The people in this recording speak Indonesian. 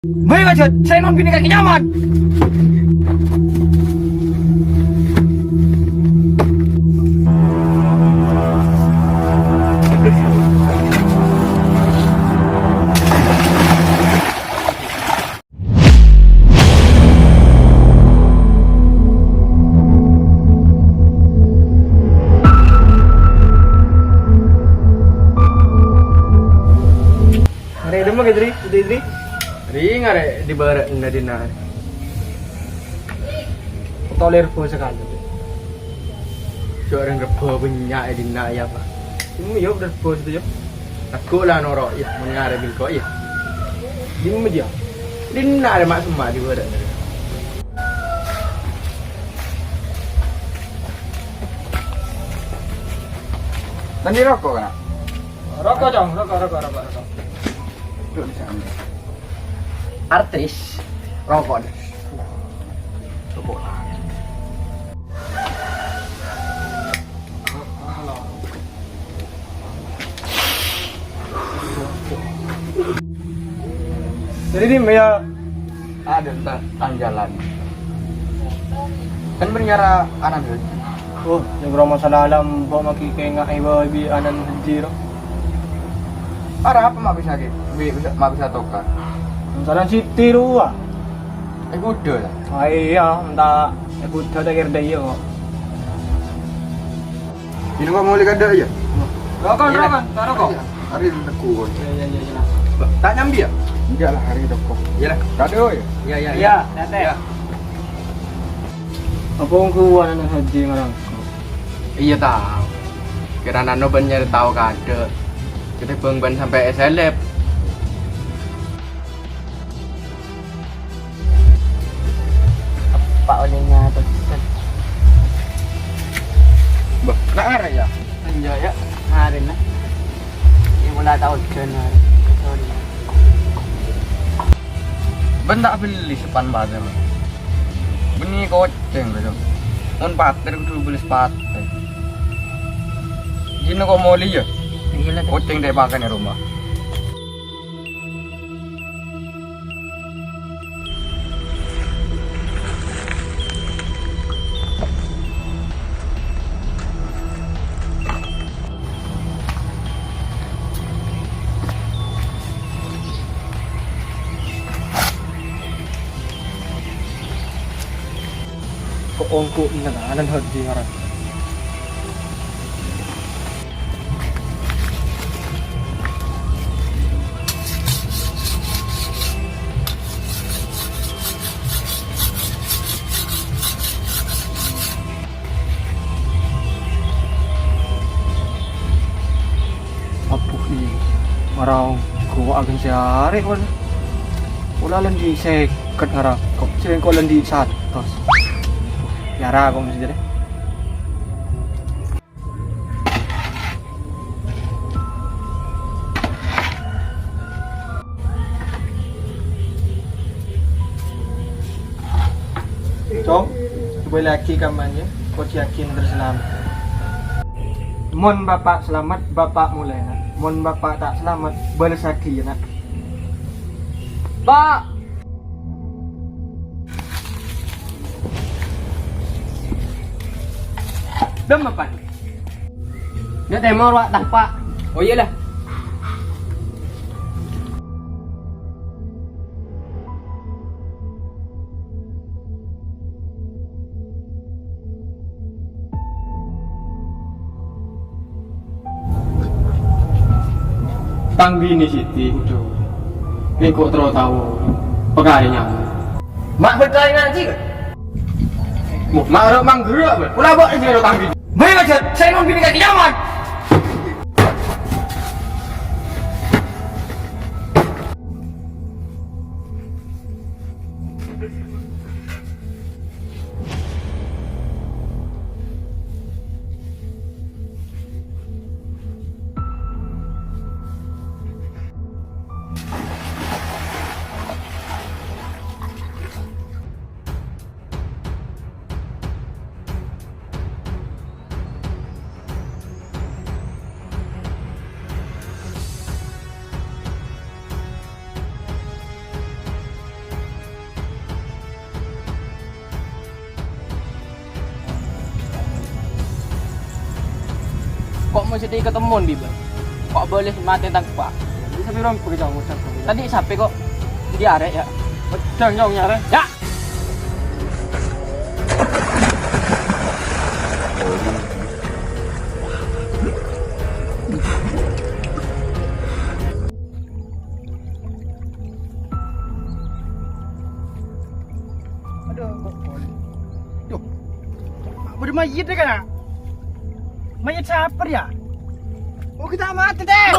Baik aja, saya non bini kaki nyaman. Hari ini mah Idri. Ring are di barat na din na. Toler po sekali. So orang repo banyak din na ya pa. Ini yuk udah po itu yuk. Aku lah noro ya mengare bil ko ya. Di mana dia? Din na ada mak semua di barat. Tadi rokok kan? Rokok dong, rokok. Tuh di sana. Artis rokok deh. Rokok. Jadi ini ya Ada entar jalan. Kan bernyara anak dulu. oh, yang berapa masalah alam bawa makikai nga iba ibi anan jiro. Para apa mak bisa gitu? Mak bisa tukar. Masalah si tiru ah. Udah lah. Ay ya, entah ikut ada kerja iya kok. Ini kok mau lihat ada ya? Rokok, rokok. Hari ini tekun. Ya. Tak nyambi ya? Enggak lah hari doko. Iya lah. Kado ya? Iya. Ya, tete. Apa ang kuha na ng haji ngarang? Iya tahu. Kira nano ban nyari tahu kado. Kita ban sampai SLF. Pak olehnya atau Bah, nak ada ya? Anjay ya, hari na. Yung wala taon dyan na. Sorry. Ban tak beli sepan banget mah. Beni koceng gitu. Mun pater kudu beli sepatu. Jino kok mau liya? Iya lah. Koceng deh makan di rumah. Kok ongko ina na anan haji ngarang. Apuh ni marang ko agan siya are wala lang di seket ngarang kok sering ko lang di satos yara ako masih dere Cok, coba lagi kamarnya, kau yakin terselamat. Mon bapak selamat, bapak mulai nak. Mon bapak tak selamat, balas lagi ya nak. Pak! Dem apa? Dia temor wak tak pak. Oh iyalah. Tang bini Siti udah. Ini kok terus tahu pegawainya. Mak berkali ngaji kan? Mak orang manggerak ber. Ulah buat aja lo tang bini. Baik aja, saya non bini kaki nyaman. mesti ketemu Biba. Kok boleh mati tanpa? Bisa bilang pergi jauh macam tu. Tadi sampai kok di arek ya. Macam jauh nyare. Ya. Aduh, kok boleh. Duh. Boleh mayit deh kan? Mayit siapa dia? Oh kita mati deh.